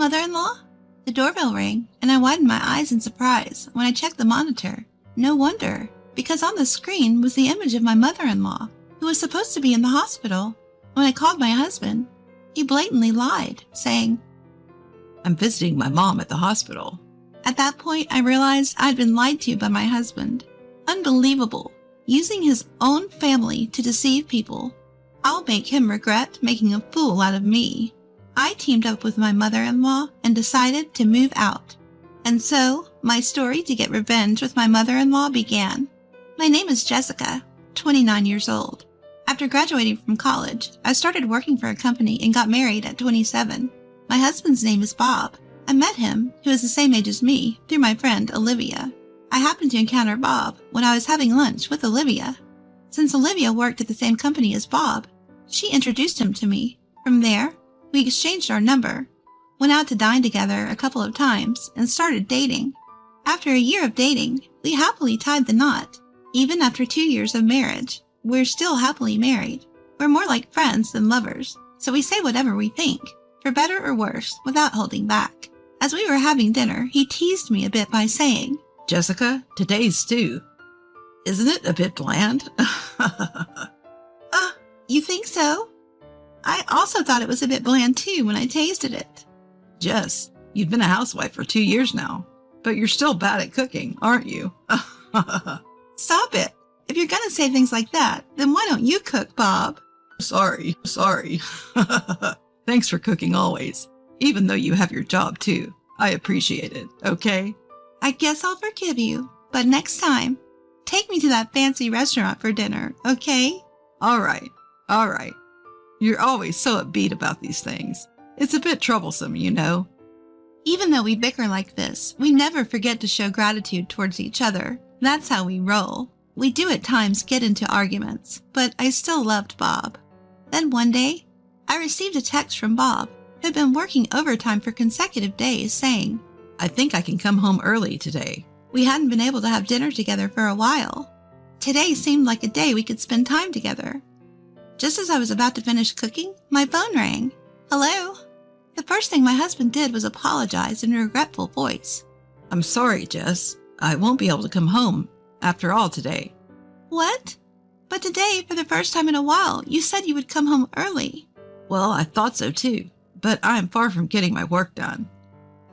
Mother-in-law? The doorbell rang, and I widened my eyes in surprise when I checked the monitor. No wonder, because on the screen was the image of my mother-in-law, who was supposed to be in the hospital. When I called my husband, he blatantly lied, saying, "I'm visiting my mom at the hospital." At that point, I realized I'd been lied to by my husband. Unbelievable. Using his own family to deceive people. I'll make him regret making a fool out of me. I teamed up with my mother-in-law and decided to move out. And so, my story to get revenge with my mother-in-law began. My name is Jessica, 29 years old. After graduating from college, I started working for a company and got married at 27. My husband's name is Bob. I met him, who is the same age as me, through my friend Olivia. I happened to encounter Bob when I was having lunch with Olivia. Since Olivia worked at the same company as Bob, she introduced him to me. From there, we exchanged our number, went out to dine together a couple of times, and started dating. After a year of dating, we happily tied the knot. Even after 2 years of marriage, we're still happily married. We're more like friends than lovers, so we say whatever we think, for better or worse, without holding back. As we were having dinner, he teased me a bit by saying, "Jessica, today's stew, isn't it a bit bland?" You think so? I also thought it was a bit bland too when I tasted it. Jess, you've been a housewife for 2 years now, but you're still bad at cooking, aren't you? Stop it. If you're gonna say things like that, then why don't you cook, Bob? Sorry. Thanks for cooking always, even though you have your job too. I appreciate it, okay? I guess I'll forgive you, but next time, take me to that fancy restaurant for dinner, okay? All right. You're always so upbeat about these things. It's a bit troublesome, you know. Even though we bicker like this, we never forget to show gratitude towards each other. That's how we roll. We do at times get into arguments, but I still loved Bob. Then one day, I received a text from Bob, who had been working overtime for consecutive days, saying, "I think I can come home early today." We hadn't been able to have dinner together for a while. Today seemed like a day we could spend time together. Just as I was about to finish cooking, my phone rang. Hello? The first thing my husband did was apologize in a regretful voice. "I'm sorry, Jess. I won't be able to come home after all today." What? But today, for the first time in a while, you said you would come home early. Well, I thought so too, but I am far from getting my work done.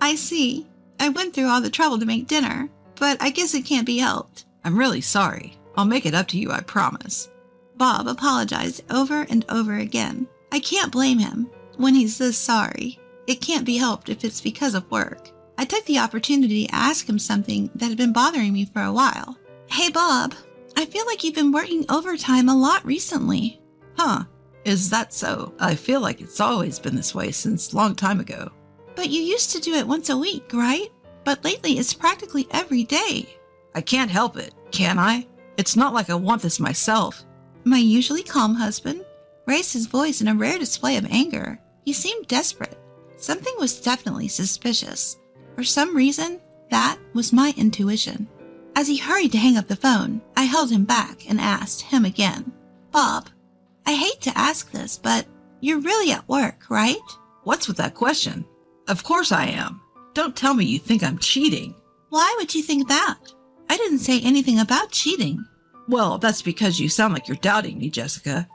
I see. I went through all the trouble to make dinner, but I guess it can't be helped. I'm really sorry. I'll make it up to you, I promise. Bob apologized over and over again. I can't blame him when he's this sorry. It can't be helped if it's because of work. I took the opportunity to ask him something that had been bothering me for a while. Hey, Bob, I feel like you've been working overtime a lot recently. Huh, is that so? I feel like it's always been this way since a long time ago. But you used to do it once a week, right? But lately it's practically every day. I can't help it, can I? It's not like I want this myself. My usually calm husband raised his voice in a rare display of anger. He seemed desperate. Something was definitely suspicious. For some reason, that was my intuition. As he hurried to hang up the phone, I held him back and asked him again. Bob, I hate to ask this, but you're really at work, right? What's with that question? Of course I am. Don't tell me you think I'm cheating. Why would you think that? I didn't say anything about cheating. Well, that's because you sound like you're doubting me, Jessica.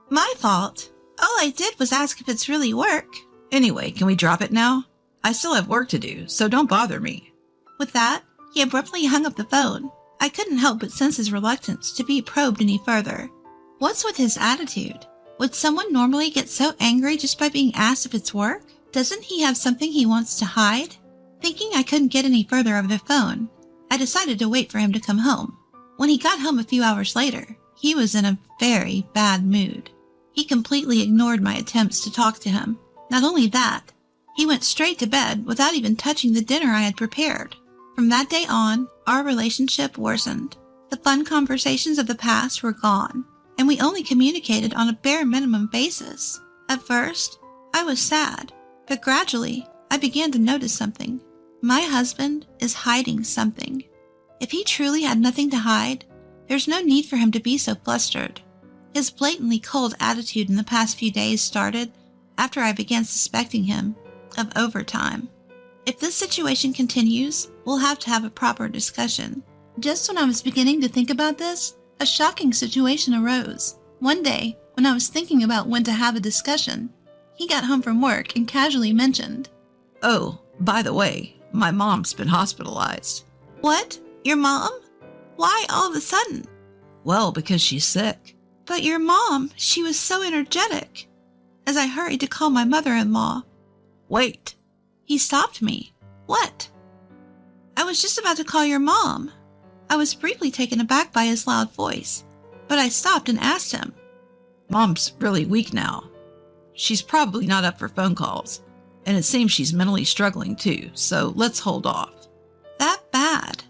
My fault. All I did was ask if it's really work. Anyway, can we drop it now? I still have work to do, so don't bother me. With that, he abruptly hung up the phone. I couldn't help but sense his reluctance to be probed any further. What's with his attitude? Would someone normally get so angry just by being asked if it's work? Doesn't he have something he wants to hide? Thinking I couldn't get any further over the phone, I decided to wait for him to come home. When he got home a few hours later, he was in a very bad mood. He completely ignored my attempts to talk to him. Not only that, he went straight to bed without even touching the dinner I had prepared. From that day on, our relationship worsened. The fun conversations of the past were gone, and we only communicated on a bare minimum basis. At first, I was sad, but gradually, I began to notice something. My husband is hiding something. If he truly had nothing to hide, there's no need for him to be so flustered. His blatantly cold attitude in the past few days started after I began suspecting him. lot of overtime. If this situation continues, we'll have to have a proper discussion. Just when I was beginning to think about this, a shocking situation arose. One day, when I was thinking about when to have a discussion, he got home from work and casually mentioned, Oh, by the way, my mom's been hospitalized. "What? Your mom? Why all of a sudden?" Well, because she's sick. "But your mom, she was so energetic." As I hurried to call my mother-in-law, Wait, he stopped me. "What?" "I was just about to call your mom." I was briefly taken aback by his loud voice, but I stopped and asked him, Mom's really weak now. She's probably not up for phone calls, and it seems she's mentally struggling too, so let's hold off. "That bad?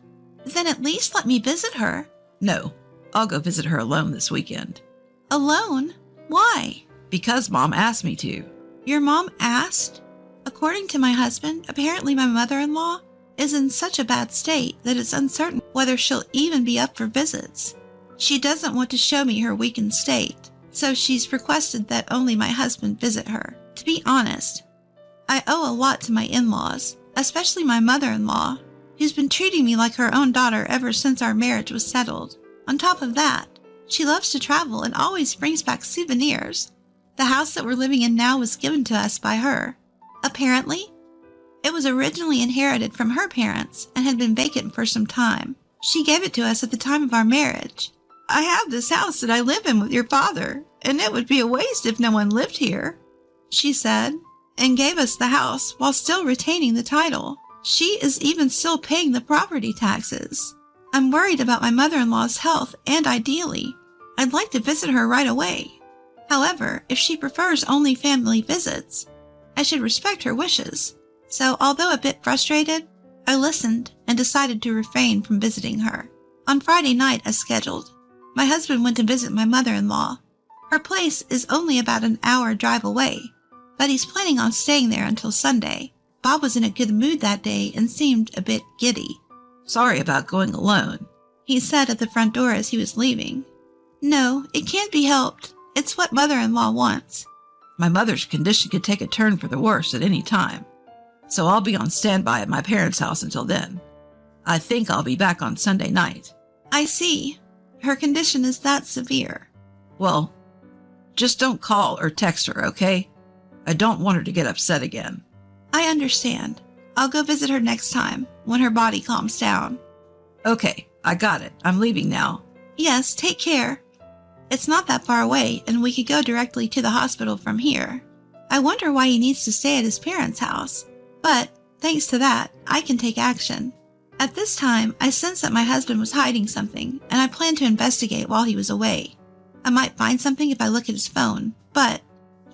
Then at least let me visit her." No, I'll go visit her alone this weekend. "Alone? Why?" Because Mom asked me to. "Your mom asked?" According to my husband, apparently my mother-in-law is in such a bad state that it's uncertain whether she'll even be up for visits. She doesn't want to show me her weakened state, so she's requested that only my husband visit her. To be honest, I owe a lot to my in-laws, especially my mother-in-law, who's been treating me like her own daughter ever since our marriage was settled. On top of that, she loves to travel and always brings back souvenirs. The house that we're living in now was given to us by her. Apparently, it was originally inherited from her parents and had been vacant for some time. She gave it to us at the time of our marriage. "I have this house that I live in with your father, and it would be a waste if no one lived here," she said, and gave us the house while still retaining the title. She is even still paying the property taxes. I'm worried about my mother-in-law's health, and ideally, I'd like to visit her right away. However, if she prefers only family visits, I should respect her wishes. So, although a bit frustrated, I listened and decided to refrain from visiting her. On Friday night, as scheduled, my husband went to visit my mother-in-law. Her place is only about an hour drive away, but he's planning on staying there until Sunday. Bob was in a good mood that day and seemed a bit giddy. Sorry about going alone, he said at the front door as he was leaving. "No, it can't be helped. It's what mother-in-law wants." My mother's condition could take a turn for the worse at any time, so I'll be on standby at my parents' house until then. I think I'll be back on Sunday night. "I see. Her condition is that severe." Well, just don't call or text her, okay? I don't want her to get upset again. "I understand. I'll go visit her next time, when her body calms down." Okay, I got it. I'm leaving now. "Yes, take care. It's not that far away, and we could go directly to the hospital from here. I wonder why he needs to stay at his parents' house. But, thanks to that, I can take action." At this time, I sensed that my husband was hiding something, and I planned to investigate while he was away. I might find something if I look at his phone, but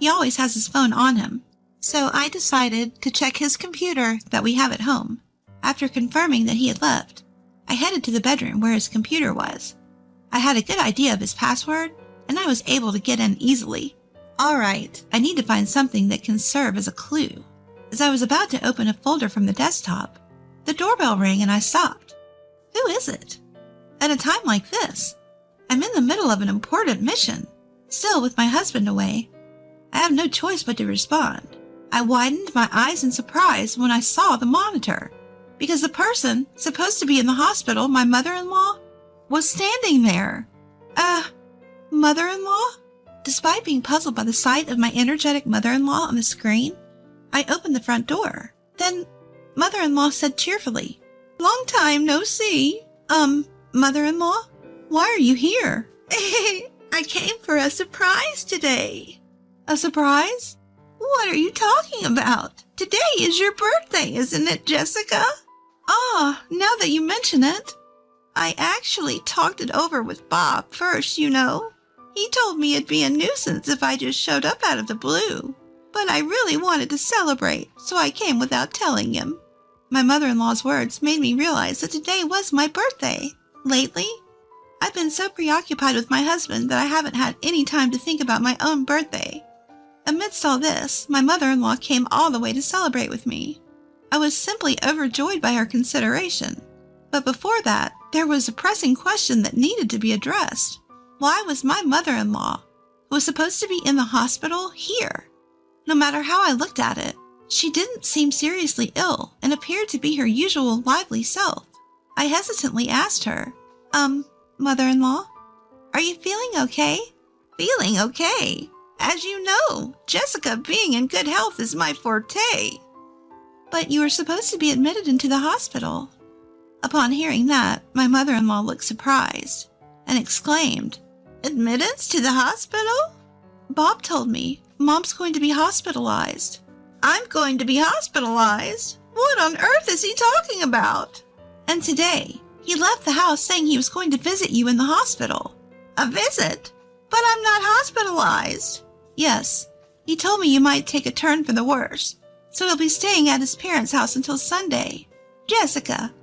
he always has his phone on him. So I decided to check his computer that we have at home. After confirming that he had left, I headed to the bedroom where his computer was. I had a good idea of his password, and I was able to get in easily. All right, I need to find something that can serve as a clue. As I was about to open a folder from the desktop, the doorbell rang and I stopped. Who is it? At a time like this, I'm in the middle of an important mission. Still, with my husband away, I have no choice but to respond. I widened my eyes in surprise when I saw the monitor, because the person supposed to be in the hospital, my mother-in-law, was standing there. Mother-in-law? Despite being puzzled by the sight of my energetic mother-in-law on the screen, I opened the front door. Then, mother-in-law said cheerfully, "Long time no see. Mother-in-law, why are you here?" "I came for a surprise today." "A surprise? What are you talking about? Today is your birthday, isn't it, Jessica?" "Ah, now that you mention it. I actually talked it over with Bob first, you know. He told me it'd be a nuisance if I just showed up out of the blue. But I really wanted to celebrate, so I came without telling him." My mother-in-law's words made me realize that today was my birthday. Lately, I've been so preoccupied with my husband that I haven't had any time to think about my own birthday. Amidst all this, my mother-in-law came all the way to celebrate with me. I was simply overjoyed by her consideration. But before that, there was a pressing question that needed to be addressed. Why was my mother-in-law, who was supposed to be in the hospital, here? No matter how I looked at it, She didn't seem seriously ill and appeared to be her usual lively self. I hesitantly asked her, Mother-in-law, are you feeling okay? Feeling okay? As you know, Jessica, being in good health is my forte. But you were supposed to be admitted into the hospital. Upon hearing that, my mother-in-law looked surprised and exclaimed, Admittance to the hospital? Bob told me Mom's going to be hospitalized. I'm going to be hospitalized? What on earth is he talking about? And today, he left the house saying he was going to visit you in the hospital. A visit? But I'm not hospitalized. Yes, he told me you might take a turn for the worse, so he'll be staying at his parents' house until Sunday. Jessica,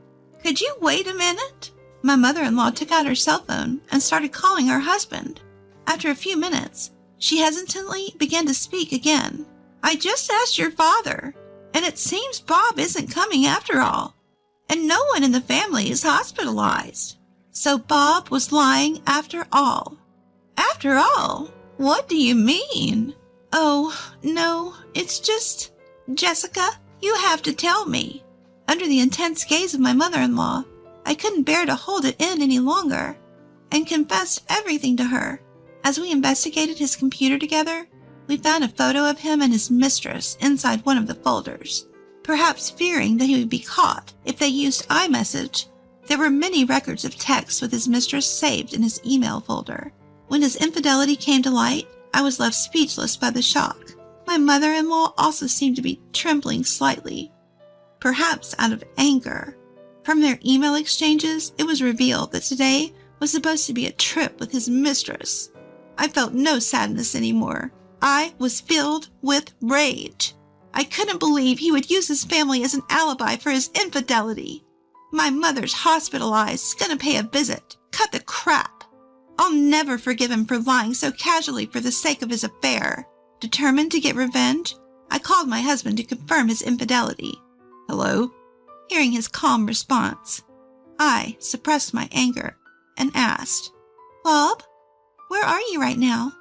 could you wait a minute? My mother-in-law took out her cell phone and started calling her husband. After a few minutes, she hesitantly began to speak again. I just asked your father, and it seems Bob isn't coming after all, and no one in the family is hospitalized. So Bob was lying after all. After all? What do you mean? Oh, no, it's just... Jessica, you have to tell me. Under the intense gaze of my mother-in-law, I couldn't bear to hold it in any longer, and confessed everything to her. As we investigated his computer together, we found a photo of him and his mistress inside one of the folders. Perhaps fearing that he would be caught if they used iMessage, there were many records of texts with his mistress saved in his email folder. When his infidelity came to light, I was left speechless by the shock. My mother-in-law also seemed to be trembling slightly, perhaps out of anger. From their email exchanges, it was revealed that today was supposed to be a trip with his mistress. I felt no sadness anymore. I was filled with rage. I couldn't believe he would use his family as an alibi for his infidelity. My mother's hospitalized, gonna pay a visit. Cut the crap. I'll never forgive him for lying so casually for the sake of his affair. Determined to get revenge, I called my husband to confirm his infidelity. Hello? Hearing his calm response, I suppressed my anger and asked, Bob, where are you right now?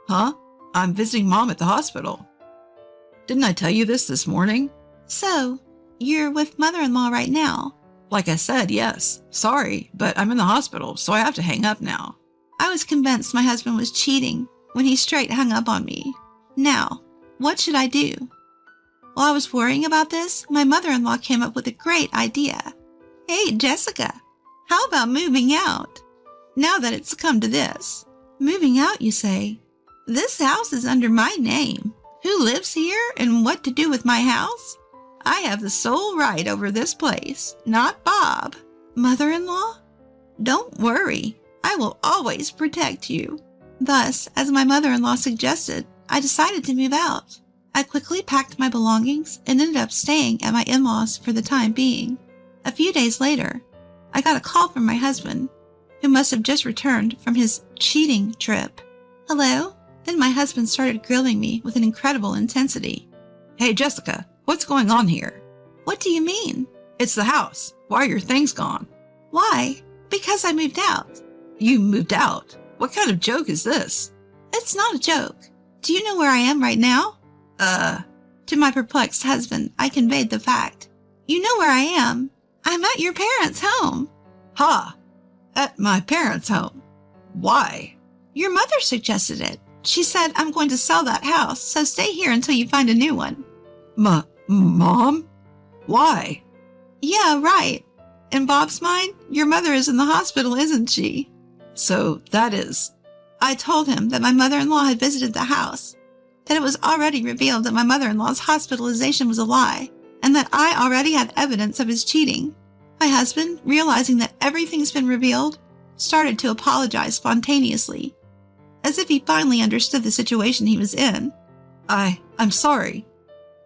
Huh? I'm visiting Mom at the hospital. Didn't I tell you this morning? So, you're with mother-in-law right now? Like I said, yes. Sorry, but I'm in the hospital, so I have to hang up now. I was convinced my husband was cheating when he straight hung up on me. Now, what should I do? While I was worrying about this, my mother-in-law came up with a great idea. Hey, Jessica, how about moving out? Now that it's come to this. Moving out, you say? This house is under my name. Who lives here and what to do with my house? I have the sole right over this place, not Bob. Mother-in-law? Don't worry. I will always protect you. Thus, as my mother-in-law suggested, I decided to move out. I quickly packed my belongings and ended up staying at my in-laws for the time being. A few days later, I got a call from my husband, who must have just returned from his cheating trip. Hello? Then my husband started grilling me with an incredible intensity. Hey, Jessica, what's going on here? What do you mean? It's the house. Why are your things gone? Why? Because I moved out. You moved out? What kind of joke is this? It's not a joke. Do you know where I am right now? To my perplexed husband, I conveyed the fact. You know where I am. I'm at your parents' home. Ha! At my parents' home. Why? Your mother suggested it. She said, I'm going to sell that house, so stay here until you find a new one. Mom? Why? Yeah, right. In Bob's mind, your mother is in the hospital, isn't she? So that is... I told him that my mother-in-law had visited the house, that it was already revealed that my mother-in-law's hospitalization was a lie, and that I already had evidence of his cheating. My husband, realizing that everything's been revealed, started to apologize spontaneously, as if he finally understood the situation he was in. I'm sorry.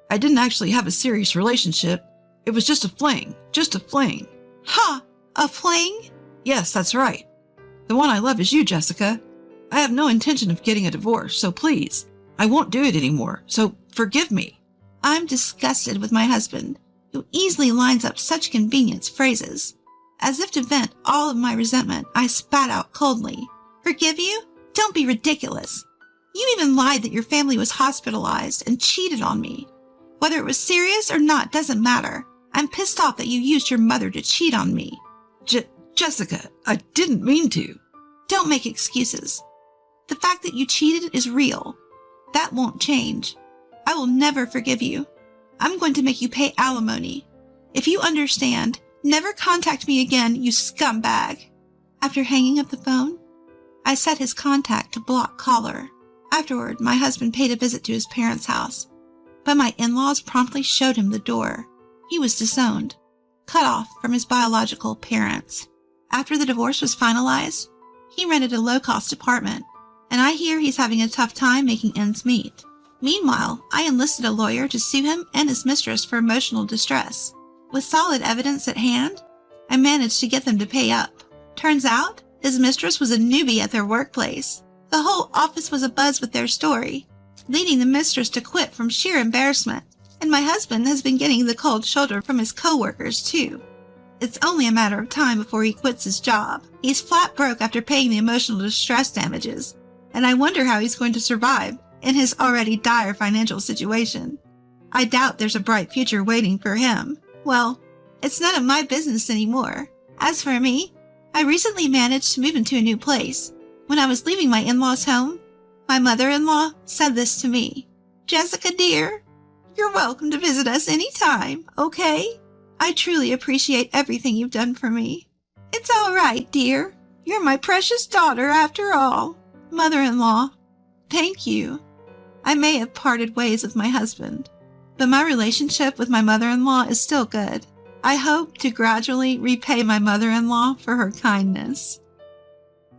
I didn't actually have a serious relationship. It was just a fling. Just a fling. Ha! A fling? Yes, that's right. The one I love is you, Jessica. I have no intention of getting a divorce, so please, I won't do it anymore, so forgive me. I'm disgusted with my husband, who easily lines up such convenience phrases. As if to vent all of my resentment, I spat out coldly. Forgive you? Don't be ridiculous. You even lied that your family was hospitalized and cheated on me. Whether it was serious or not doesn't matter. I'm pissed off that you used your mother to cheat on me. Jessica, I didn't mean to. Don't make excuses. The fact that you cheated is real. That won't change. I will never forgive you. I'm going to make you pay alimony. If you understand, never contact me again, you scumbag. After hanging up the phone, I set his contact to block caller. Afterward, my husband paid a visit to his parents' house, but my in-laws promptly showed him the door. He was disowned, cut off from his biological parents. After the divorce was finalized, he rented a low-cost apartment, and I hear he's having a tough time making ends meet. Meanwhile, I enlisted a lawyer to sue him and his mistress for emotional distress. With solid evidence at hand, I managed to get them to pay up. Turns out, his mistress was a newbie at their workplace. The whole office was abuzz with their story, leading the mistress to quit from sheer embarrassment. And my husband has been getting the cold shoulder from his co-workers, too. It's only a matter of time before he quits his job. He's flat broke after paying the emotional distress damages, and I wonder how he's going to survive in his already dire financial situation. I doubt there's a bright future waiting for him. Well, it's none of my business anymore. As for me, I recently managed to move into a new place. When I was leaving my in-laws' home, my mother-in-law said this to me. Jessica, dear, you're welcome to visit us anytime, okay? I truly appreciate everything you've done for me. It's all right, dear. You're my precious daughter after all. Mother-in-law, thank you. I may have parted ways with my husband, but my relationship with my mother-in-law is still good. I hope to gradually repay my mother-in-law for her kindness.